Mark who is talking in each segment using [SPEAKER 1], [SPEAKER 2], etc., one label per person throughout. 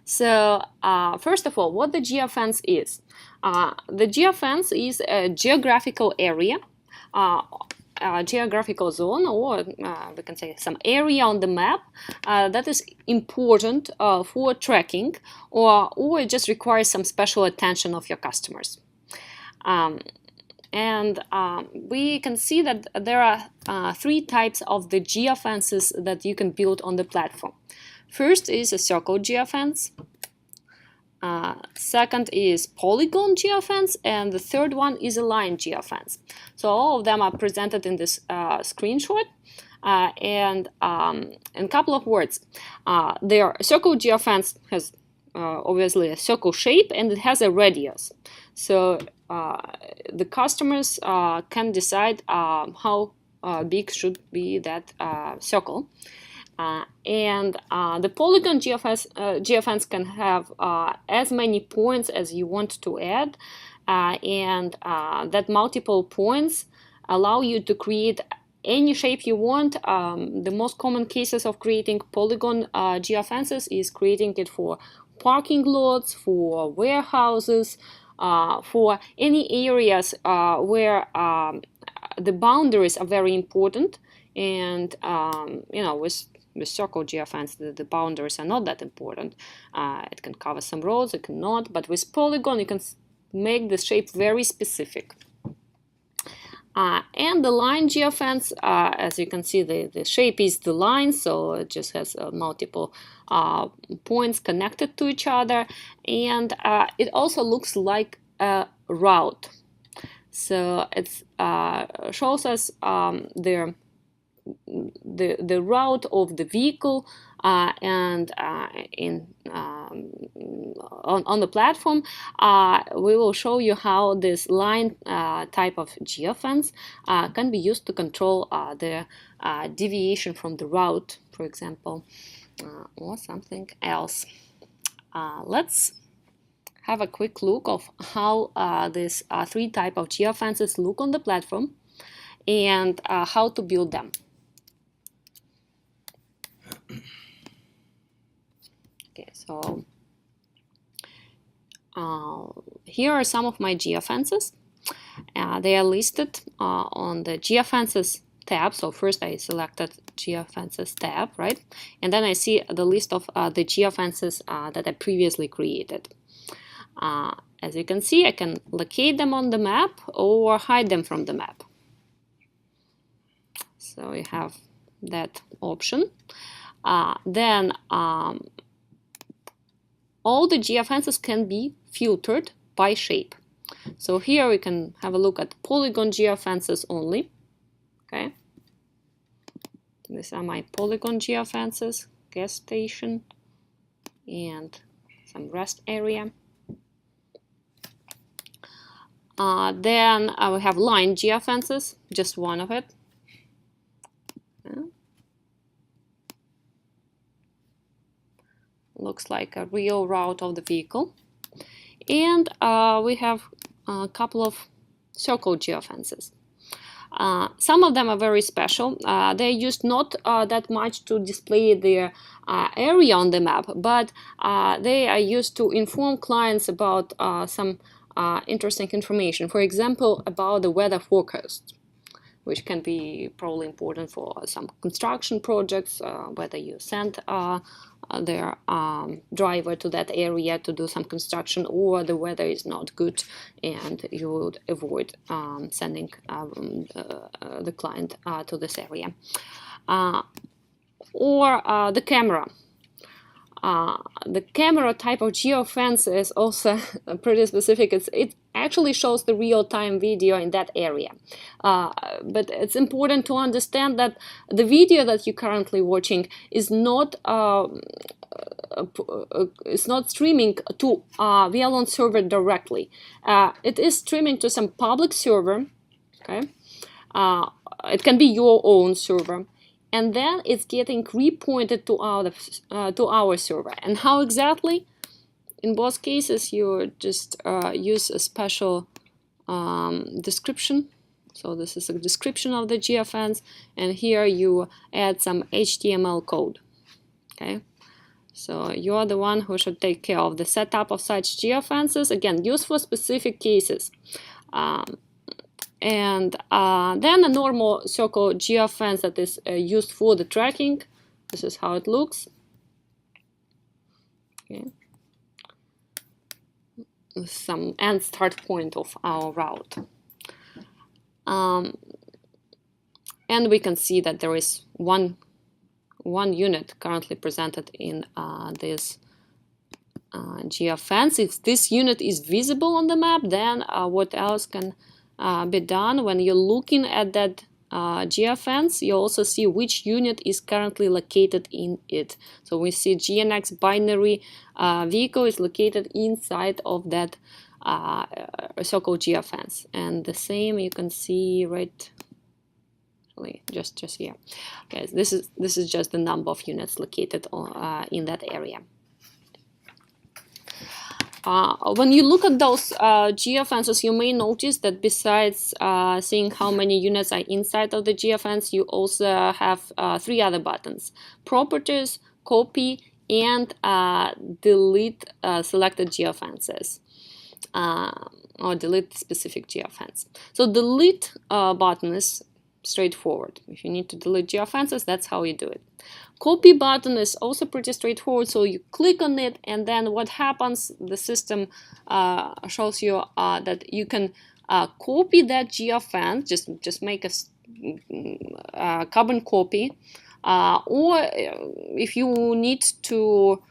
[SPEAKER 1] So first of all, what the geofence is. The geofence is a geographical area, geographical zone, or we can say some area on the map that is important for tracking, or it just requires some special attention of your customers. We can see that there are three types of the geofences that you can build on the platform. First is a circle geofence. Second is polygon geofence, and the third one is a line geofence. So all of them are presented in this screenshot. In a couple of words, their circle geofence has obviously a circle shape, and it has a radius. So the customers can decide how big should be that circle. The polygon geofence can have as many points as you want to add, and that multiple points allow you to create any shape you want. The most common cases of creating polygon geofences is creating it for parking lots, for warehouses, for any areas where the boundaries are very important. And with circle geofence, the boundaries are not that important. It can cover some roads, it cannot. But with polygon, you can make the shape very specific. And the line geofence, as you can see, the shape is the line, so it just has multiple points connected to each other, and it also looks like a route. So it shows us the route of the vehicle, and on the platform we will show you how this line type of geofence can be used to control the deviation from the route, for example, or something else. Let's have a quick look of how these three type of geofences look on the platform, and how to build them. Okay, so here are some of my geofences. They are listed on the Geofences tab. So first I selected Geofences tab, right? And then I see the list of the geofences that I previously created. As you can see, I can locate them on the map or hide them from the map. So we have that option. Then all the geofences can be filtered by shape. So here we can have a look at polygon geofences only. Okay, these are my polygon geofences: gas station and some rest area. Then we have line geofences, just one of it. Looks like a real route of the vehicle. And we have a couple of circle geofences. Some of them are very special. They're used not that much to display their area on the map, but they are used to inform clients about some interesting information. For example, about the weather forecast, which can be probably important for some construction projects, whether you send their driver to that area to do some construction, or the weather is not good and you would avoid sending the client to this area. Or the camera. The camera type of geofence is also pretty specific. It actually shows the real-time video in that area. But it's important to understand that the video that you're currently watching is not streaming to VLAN server directly. It is streaming to some public server. Okay, it can be your own server. And then it's getting repointed to our server. And how exactly? In both cases, you just use a special description. So this is a description of the geofence, and here you add some HTML code. Okay, So you are the one who should take care of the setup of such geofences. Again, used for specific cases. And then a normal circle geofence that is used for the tracking. This is how it looks. Okay. Some end start point of our route. And we can see that there is one unit currently presented in this geofence. If this unit is visible on the map, then what else can be done? When you're looking at that geofence, you also see which unit is currently located in it. So we see GNX binary vehicle is located inside of that circle geofence, and the same you can see right just here. Okay, this is just the number of units located in that area. When you look at those geofences, you may notice that besides seeing how many units are inside of the geofence, you also have 3 other buttons: Properties, Copy, and Delete selected geofences, or delete specific geofence. So delete button is straightforward. If you need to delete geofences, that's how you do it. Copy button is also pretty straightforward, so you click on it, and then what happens, the system shows you that you can copy that geofence, just make a carbon copy, or if you need to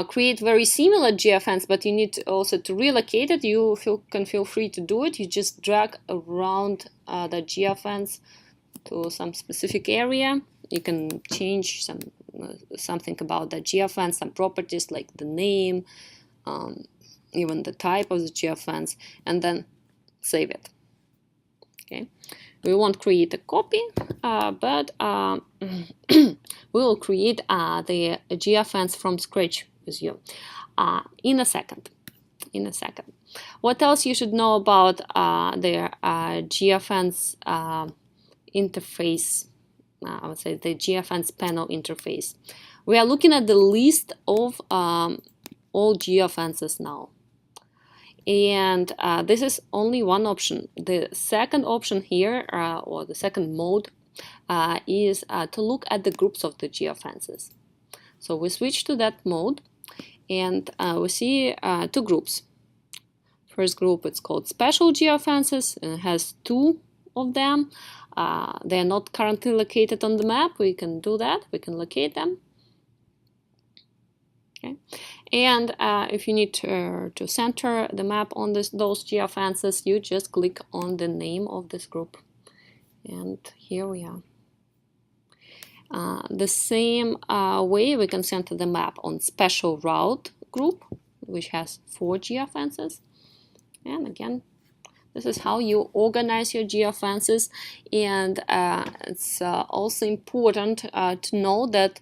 [SPEAKER 1] create very similar geofence, but you need also to relocate it, you can feel free to do it. You just drag around the geofence to some specific area. You can change something about the geofence, some properties like the name, even the type of the geofence, and then save it. Okay, we won't create a copy, but we will create the geofence from scratch with you in a second. What else you should know about the geofence interface? I would say the Geofence panel interface. We are looking at the list of all geofences now. And this is only one option. The second option here, or the second mode, is to look at the groups of the geofences. So we switch to that mode, and we see 2 groups. First group, it's called Special Geofences, and it has 2 of them. They are not currently located on the map. We can do that. We can locate them. Okay. And if you need to center the map on those geofences, you just click on the name of this group. And here we are. The same way we can center the map on Special Route group, which has 4 geofences. And again, this is how you organize your geofences, and it's also important to know that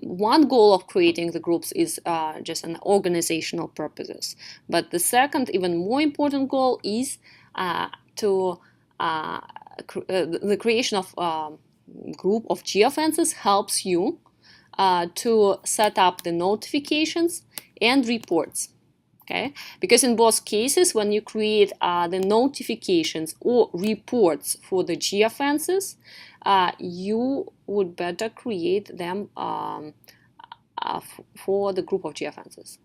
[SPEAKER 1] one goal of creating the groups is just an organizational purposes. But the second, even more important goal is the creation of group of geofences helps you to set up the notifications and reports. Okay? Because in both cases, when you create the notifications or reports for the geofences, you would better create them for the group of geofences.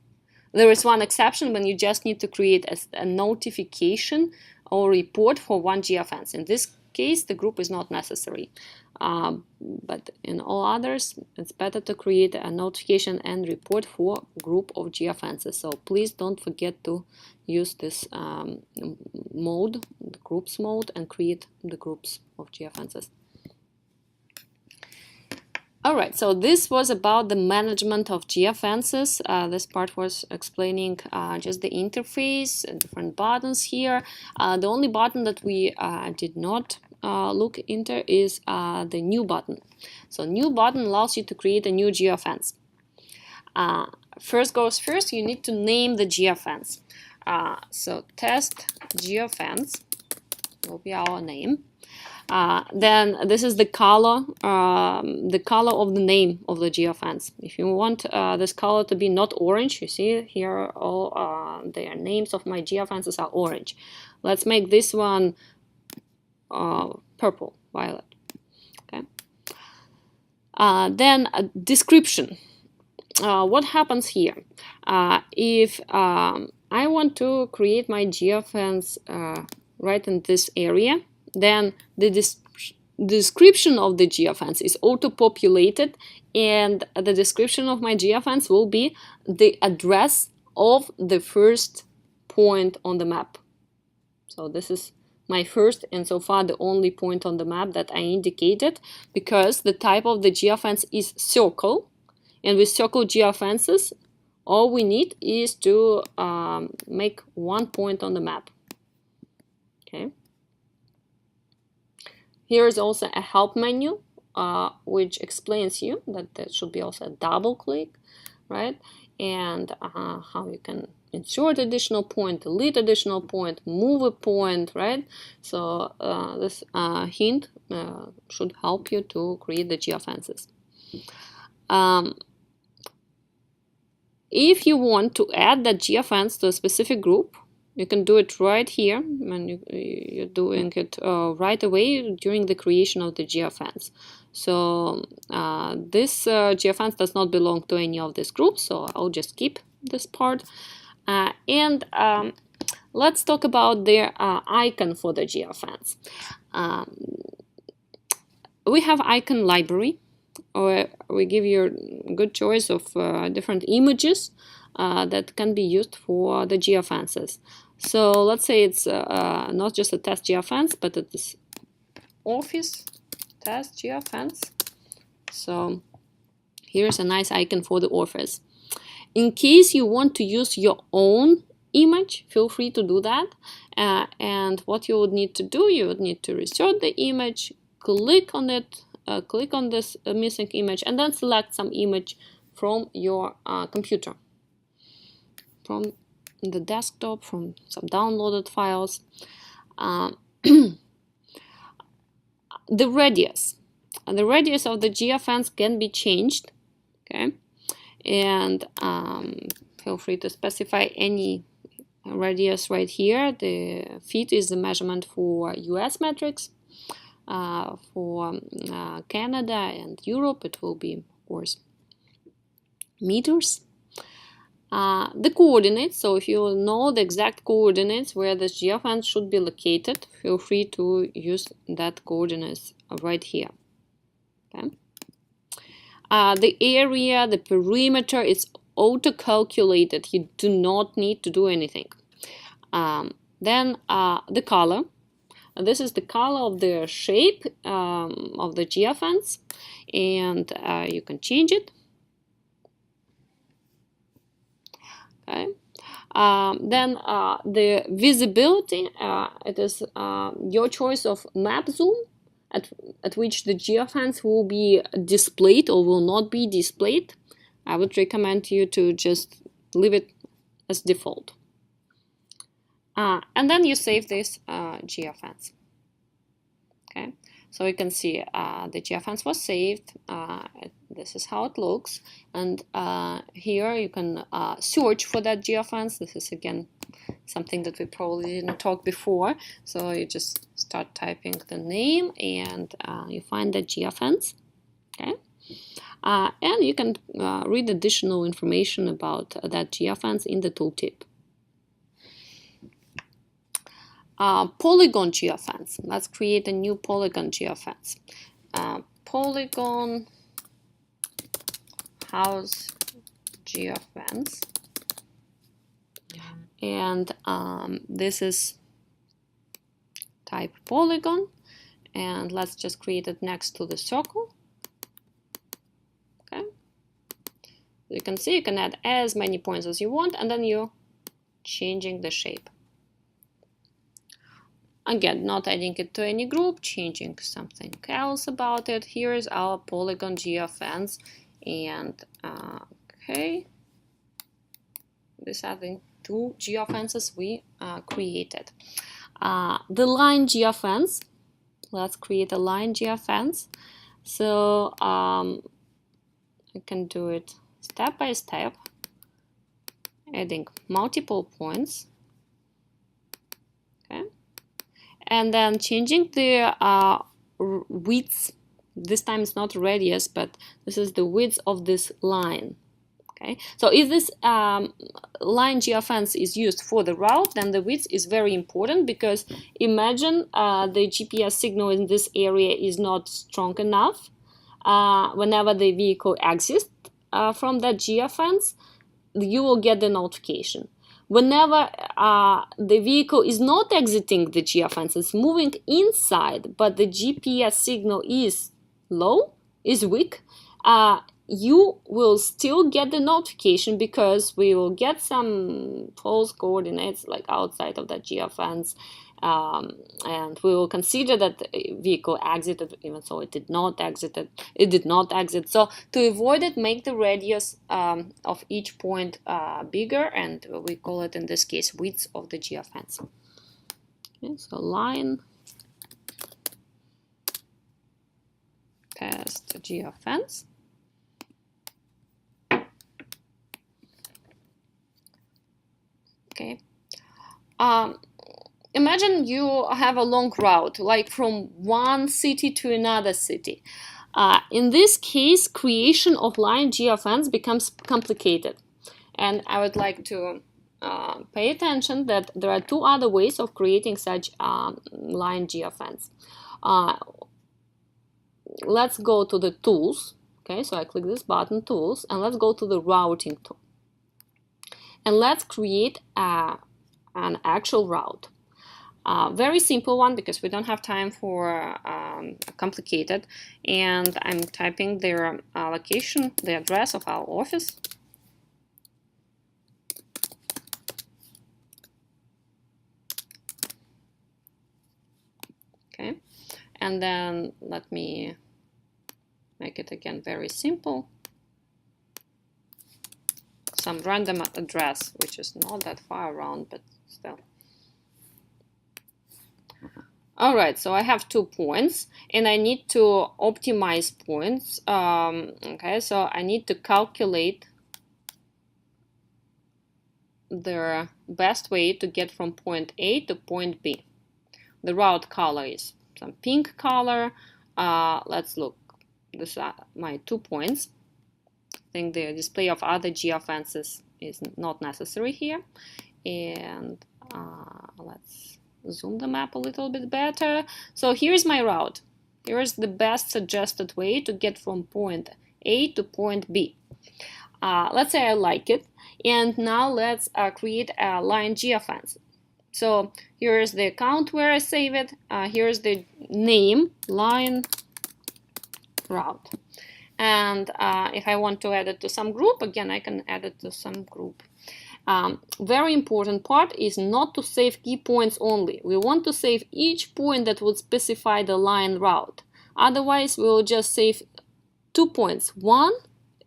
[SPEAKER 1] There is one exception when you just need to create a notification or report for one geofence. In this case, the group is not necessary. But in all others, it's better to create a notification and report for group of geofences. So please don't forget to use this mode, the groups mode, and create the groups of geofences. Alright, so this was about the management of geofences. This part was explaining just the interface, different buttons here. The only button that we did not look into is the new button. So new button allows you to create a new geofence. First goes first, you need to name the geofence. So test geofence will be our name. Then this is the color of the name of the geofence. If you want this color to be not orange, you see here all the names of my geofences are orange. Let's make this one purple, violet. Okay. Then a description. What happens here? If I want to create my geofence right in this area, then the description of the geofence is auto-populated, and the description of my geofence will be the address of the first point on the map. So this is my first and so far the only point on the map that I indicated, because the type of the geofence is circle, and with circle geofences all we need is to make one point on the map. Okay. Here is also a help menu, which explains you that there should be also a double click, right? And how you can insert additional point, delete additional point, move a point, right? So this hint should help you to create the geofences. If you want to add that geofence to a specific group, you can do it right here, and you're doing it right away during the creation of the geofence. So this geofence does not belong to any of these groups, so I'll just skip this part. And let's talk about the icon for the geofence. We have icon library, or we give you a good choice of different images that can be used for the geofences. So let's say it's not just a test geofence, but it is office test geofence. So here's a nice icon for the office. In case you want to use your own image, feel free to do that. And what you would need to do, you would need to resort the image, click on it, click on this missing image, and then select some image from your computer, from the desktop, from some downloaded files. The radius of the geofence can be changed. Okay, and feel free to specify any radius right here. The feet is the measurement for US metrics. For Canada and Europe, it will be, of course, meters. The coordinates, so if you know the exact coordinates where this geofence should be located, feel free to use that coordinates right here. Okay. The area, the perimeter is auto-calculated. You do not need to do anything. Then the color. This is the color of the shape of the geofence, and you can change it. Okay. Then the visibility, it is your choice of map zoom at which the geofence will be displayed or will not be displayed. I would recommend you to just leave it as default. And then you save this geofence. Okay, so you can see the geofence was saved. This is how it looks, and here you can search for that geofence. This is again something that we probably didn't talk before. So you just start typing the name, and you find the geofence. Okay. And you can read additional information about that geofence in the tooltip. Polygon geofence. Let's create a new polygon geofence. Polygon house geofence. And this is type polygon. And let's just create it next to the circle. Okay. You can see you can add as many points as you want, and then you're changing the shape. Again, not adding it to any group, changing something else about it. Here is our polygon geofence, and okay, these are the two geofences we created. The line geofence, let's create a line geofence. So I can do it step by step, adding multiple points. Okay, and then changing the width. This time it's not radius, but this is the width of this line. Okay, so if this line geofence is used for the route, then the width is very important, because imagine the GPS signal in this area is not strong enough. Whenever the vehicle exits from that geofence, you will get the notification. Whenever the vehicle is not exiting the geofence, it's moving inside, but the GPS signal is low, is weak, you will still get the notification, because we will get some false coordinates like outside of that geofence, and we will consider that the vehicle exited, even though it did not exit. So to avoid it, make the radius of each point bigger, and we call it in this case width of the geofence. Okay, so line past geofence. Okay. Imagine you have a long route, like from one city to another city. In this case, creation of line geofence becomes complicated. And I would like to pay attention that there are two other ways of creating such line geofence. Let's go to the tools. Okay, so I click this button, tools, and let's go to the routing tool. And let's create an actual route. Very simple one, because we don't have time for complicated. And I'm typing their location, the address of our office. Okay, and then let me make it again very simple. Some random address, which is not that far around, but still. All right, so I have 2 points, and I need to optimize points. Okay, so I need to calculate the best way to get from point A to point B. The route color is some pink color. Let's look. These are my 2 points. I think the display of other geofences is not necessary here. And let's zoom the map a little bit better. So here's my route. Here's the best suggested way to get from point A to point B. Let's say I like it. And now let's create a line geofence. So here's the account where I save it. Here's the name, line route. And if I want to add it to some group, again, I can add it to some group. Very important part is not to save key points only. We want to save each point that would specify the line route. Otherwise, we will just save 2 points, 1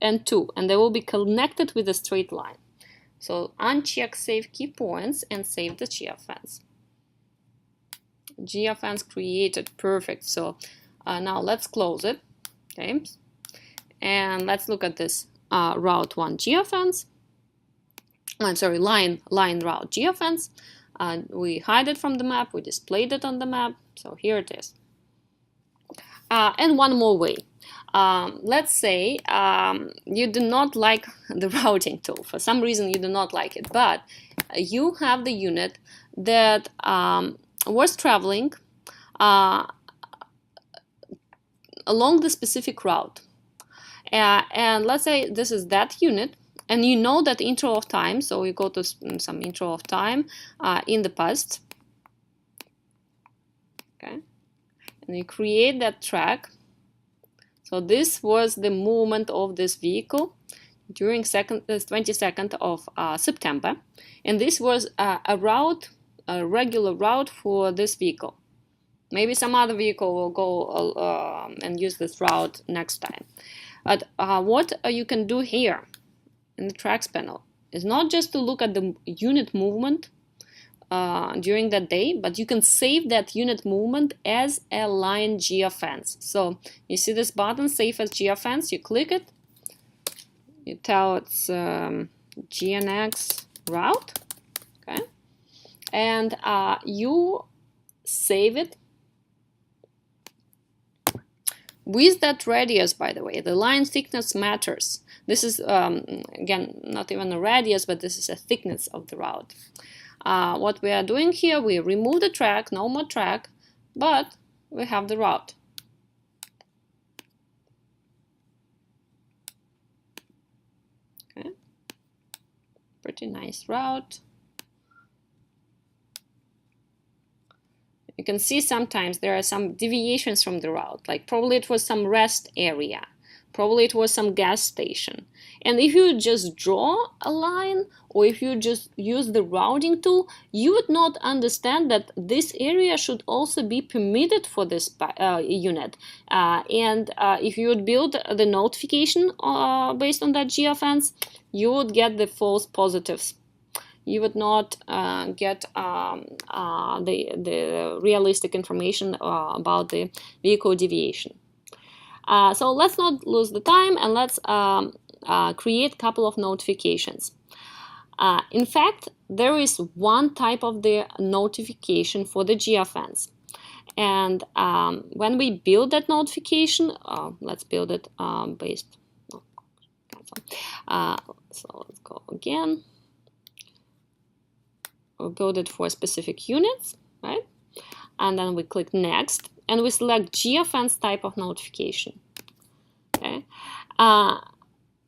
[SPEAKER 1] and 2, and they will be connected with a straight line. So uncheck save key points and save the geofence. Geofence created, perfect. So now let's close it. Okay. And let's look at this route 1 geofence. I'm sorry, line route geofence. We hide it from the map. We displayed it on the map. So here it is. And one more way. Let's say you do not like the routing tool. For some reason, you do not like it. But you have the unit that was traveling along the specific route. And let's say this is that unit, and you know that interval of time, so you go to some interval of time in the past. Okay, and you create that track. So this was the movement of this vehicle during 22nd of September, and this was a route, a regular route for this vehicle. Maybe some other vehicle will go and use this route next time. But what you can do here in the tracks panel is not just to look at the unit movement, during that day, but you can save that unit movement as a line geofence. So you see this button, Save as Geofence, you click it, you tell it's GNX route, okay, and you save it with that radius. By the way, the line thickness matters. This is, again, not even a radius, but this is a thickness of the route. What we are doing here, we remove the track, no more track, but we have the route. Okay, pretty nice route. You can see sometimes there are some deviations from the route, like probably it was some rest area, probably it was some gas station. And if you just draw a line, or if you just use the routing tool, you would not understand that this area should also be permitted for this unit. And if you would build the notification based on that geofence, you would get the false positives. You would not get the realistic information about the vehicle deviation. So let's not lose the time, and let's create a couple of notifications. In fact, there is one type of the notification for the geofence. And when we build that notification, let's build it based. So let's go again. We'll build it for specific units, right? And then we click Next, and we select Geofence type of notification. Okay,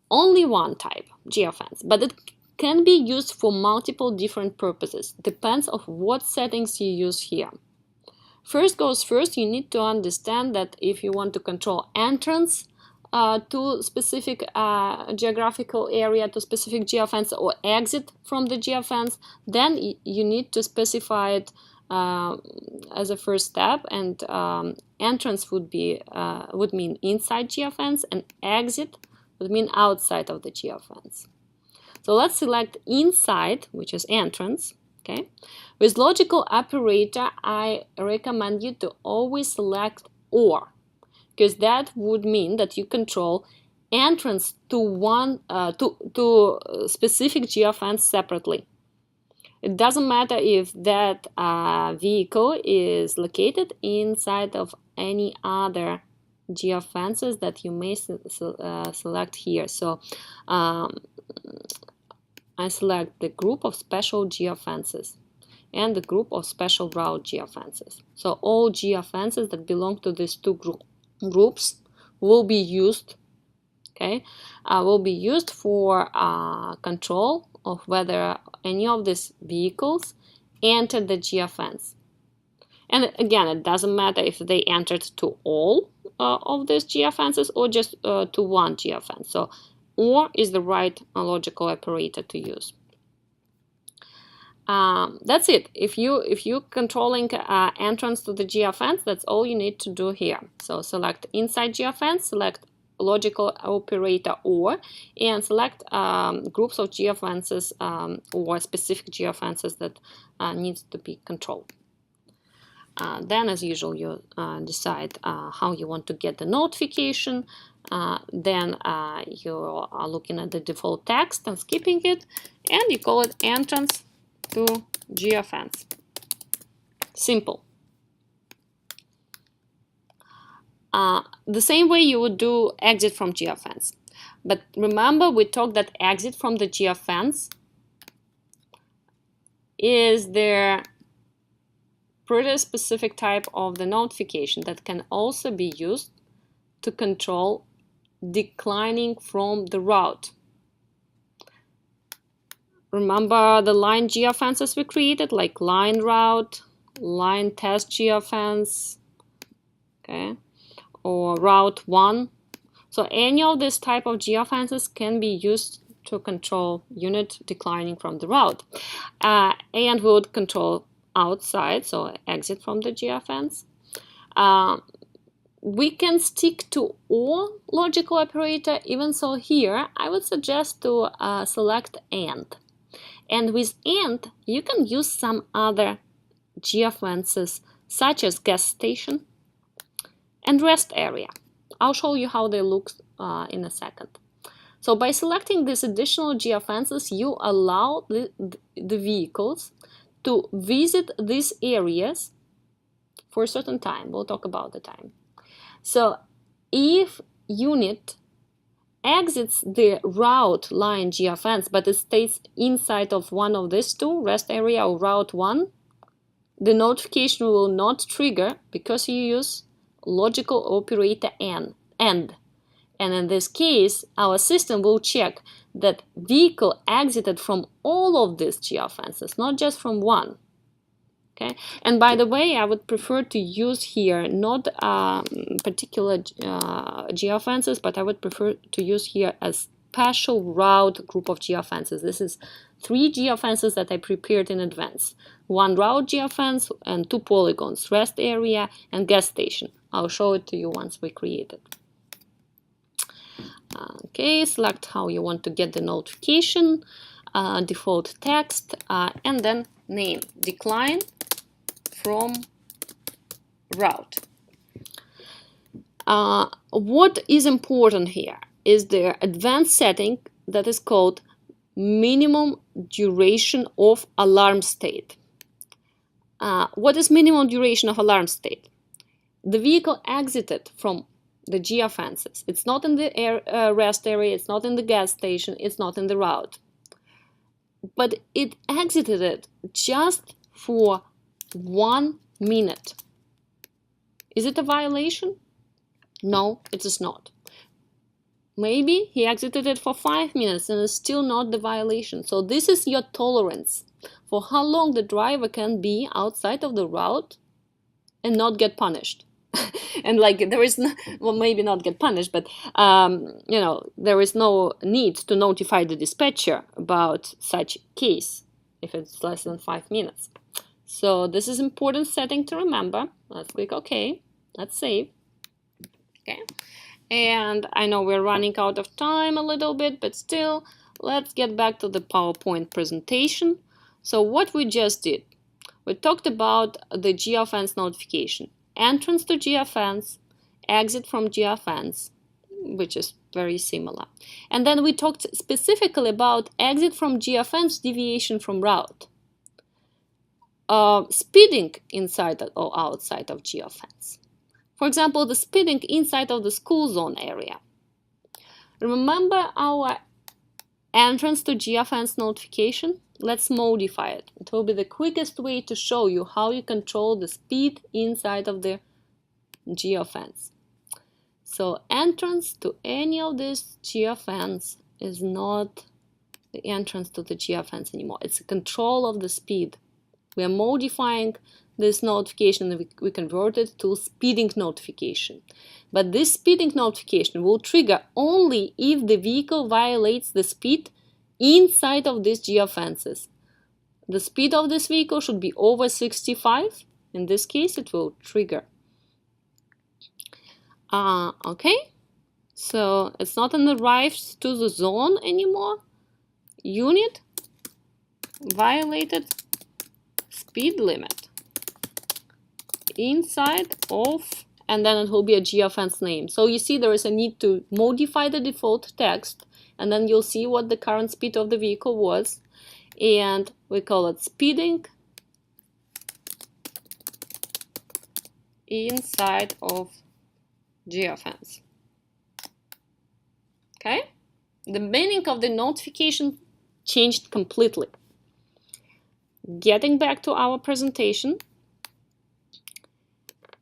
[SPEAKER 1] only one type, Geofence, but it can be used for multiple different purposes. Depends on what settings you use here. First goes first, you need to understand that if you want to control entrance to specific geographical area, to specific geofence, or exit from the geofence, then you need to specify it as a first step, and entrance would mean inside geofence, and exit would mean outside of the geofence. So let's select inside, which is entrance. Okay, with logical operator, I recommend you to always select OR, because that would mean that you control entrance to one to specific geofence separately. It doesn't matter if that vehicle is located inside of any other geofences that you may select here. So I select the group of special geofences and the group of special route geofences. So all geofences that belong to these two groups will be used, okay, will be used for control of whether any of these vehicles entered the geofence. And again, it doesn't matter if they entered to all of these geofences or just to one geofence. So OR is the right logical operator to use. That's it. If you're controlling entrance to the geofence, that's all you need to do here. So select inside geofence, select logical operator OR, and select groups of geofences or specific geofences that needs to be controlled. Then, as usual, you decide how you want to get the notification. Then you are looking at the default text and skipping it, and you call it entrance to geofence. Simple. The same way you would do exit from geofence. But remember, we talked that exit from the geofence is the pretty specific type of the notification that can also be used to control declining from the route. Remember the line geofences we created, like line route, line test geofence, okay, or route 1. So any of this type of geofences can be used to control unit declining from the route. And we would control outside, so exit from the geofence. We can stick to OR logical operator. Even so, here I would suggest to select AND. And with and, you can use some other geofences, such as gas station and rest area. I'll show you how they look in a second. So by selecting these additional geofences, you allow the vehicles to visit these areas for a certain time. We'll talk about the time. So if unit exits the route line geofence, but it stays inside of one of these two, rest area or route 1, the notification will not trigger because you use logical operator end. And in this case, our system will check that vehicle exited from all of these geofences, not just from one. Okay. And by the way, I would prefer to use here not particular geofences, but I would prefer to use here a special route group of geofences. This is 3 geofences that I prepared in advance. 1 route geofence and 2 polygons, rest area and gas station. I'll show it to you once we create it. Okay, select how you want to get the notification, default text, and then name, decline from route. What is important here is the advanced setting that is called minimum duration of alarm state. What is minimum duration of alarm state? The vehicle exited from the geofences. It's not in the rest area, it's not in the gas station, it's not in the route. But it exited it just for 1 minute. Is it a violation? No, it is not. Maybe he exited it for 5 minutes and it's still not the violation. So this is your tolerance for how long the driver can be outside of the route and not get punished. And like there is no, well, maybe not get punished, but you know, there is no need to notify the dispatcher about such case if it's less than 5 minutes. So this is important setting to remember. Let's click OK. Let's save. Okay. And I know we're running out of time a little bit, but still, let's get back to the PowerPoint presentation. So what we just did, we talked about the Geofence notification. Entrance to Geofence, exit from Geofence, which is very similar. And then we talked specifically about exit from Geofence, deviation from route. Speeding inside or outside of Geofence. For example, the speeding inside of the school zone area. Remember our entrance to Geofence notification? Let's modify it. It will be the quickest way to show you how you control the speed inside of the Geofence. So entrance to any of this Geofence is not the entrance to the Geofence anymore. It's a control of the speed. We are modifying this notification and we convert it to speeding notification. But this speeding notification will trigger only if the vehicle violates the speed inside of these geofences. The speed of this vehicle should be over 65. In this case, it will trigger. Okay, so it's not an arrives to the zone anymore. Unit violated speed limit inside of, and then it will be a geofence name. So you see there is a need to modify the default text, and then you'll see what the current speed of the vehicle was, and we call it speeding inside of Geofence. Okay, the meaning of the notification changed completely. Getting back to our presentation,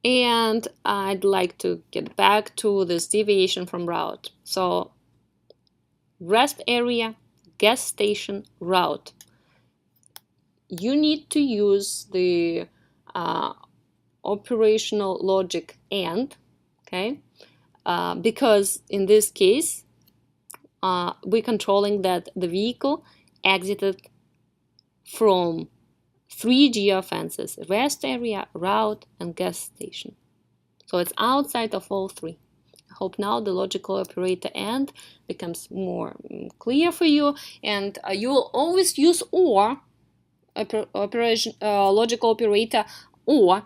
[SPEAKER 1] and I'd like to get back to this deviation from route. So rest area, gas station, route. You need to use the operational logic AND, okay? Because in this case, we're controlling that the vehicle exited from 3 geofences: rest area, route, and gas station. So it's outside of all 3. hope now the logical operator and becomes more clear for you, and you will always use or logical operator or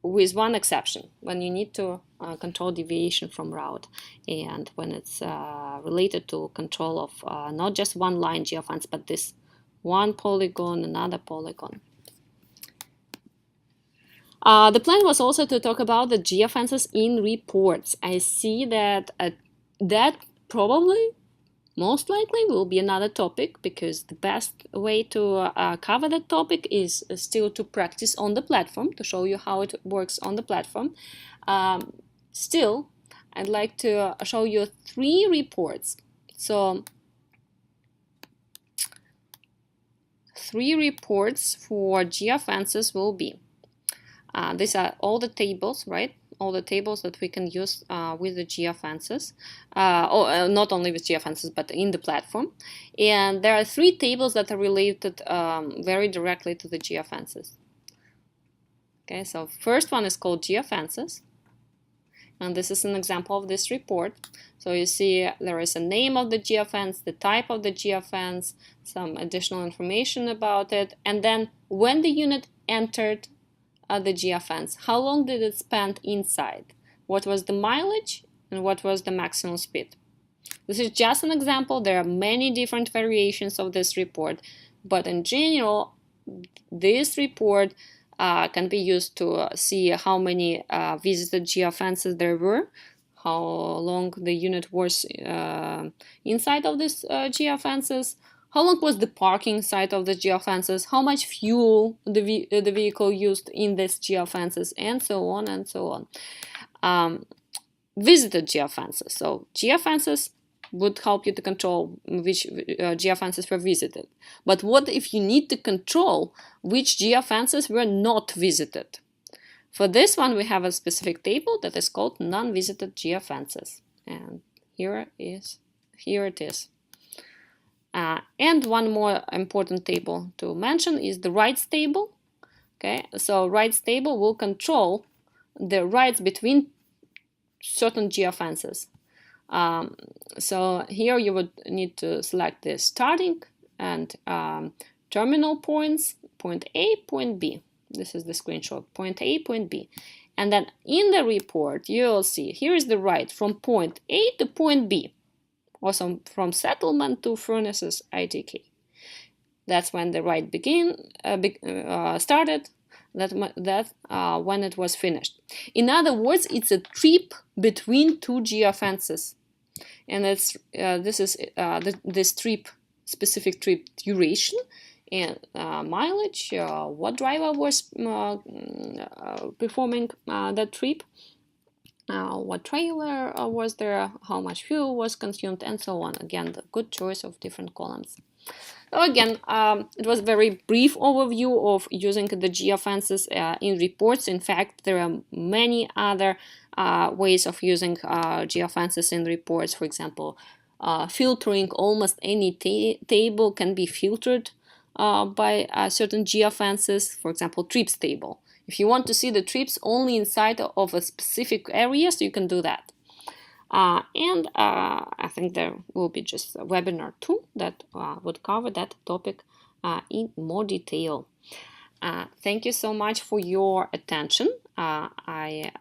[SPEAKER 1] with one exception, when you need to control deviation from route, and when it's related to control of not just one line geofence, but this one polygon, another polygon. The plan was also to talk about the geofences in reports. I see that that probably, most likely, will be another topic, because the best way to cover that topic is still to practice on the platform, to show you how it works on the platform. Still, I'd like to show you 3 reports. So 3 reports for geofences will be, these are all the tables, right? All the tables that we can use with the geofences, or not only with geofences, but in the platform. And there are 3 tables that are related very directly to the geofences. Okay, so first one is called geofences, and this is an example of this report. So you see there is a name of the geofence, the type of the geofence, some additional information about it, and then when the unit entered the geofence, how long did it spend inside, what was the mileage, and what was the maximum speed. This is just an example. There are many different variations of this report, but in general, this report can be used to see how many visited geofences there were, how long the unit was inside of these geofences, how long was the parking site of the geofences, how much fuel the vehicle used in these geofences, and so on and so on. Visited geofences. So geofences would help you to control which geofences were visited. But what if you need to control which geofences were not visited? For this one, we have a specific table that is called non-visited geofences. And here it is. And one more important table to mention is the rights table. Okay, so rights table will control the rights between certain geofences. So here you would need to select the starting and terminal points, point A, point B. This is the screenshot, point A, point B. And then in the report, you'll see here is the right from point A to point B. Also from settlement to furnaces ITK. That's when the ride started, when it was finished. In other words, it's a trip between 2 geofences. And this is this trip, specific trip duration and mileage, what driver was performing that trip, what trailer was there, how much fuel was consumed, and so on. Again, the good choice of different columns. So again, it was a very brief overview of using the geofences in reports. In fact, there are many other ways of using geofences in reports. For example, filtering. Almost any table can be filtered by certain geofences. For example, trips table. If you want to see the trips only inside of a specific area, so you can do that. And I think there will be just a webinar 2 that would cover that topic in more detail. Thank you so much for your attention. I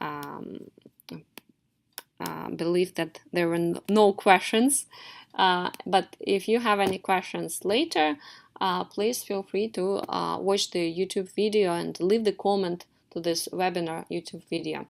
[SPEAKER 1] believe that there were no questions, but if you have any questions later, please feel free to watch the YouTube video and leave the comment to this webinar YouTube video.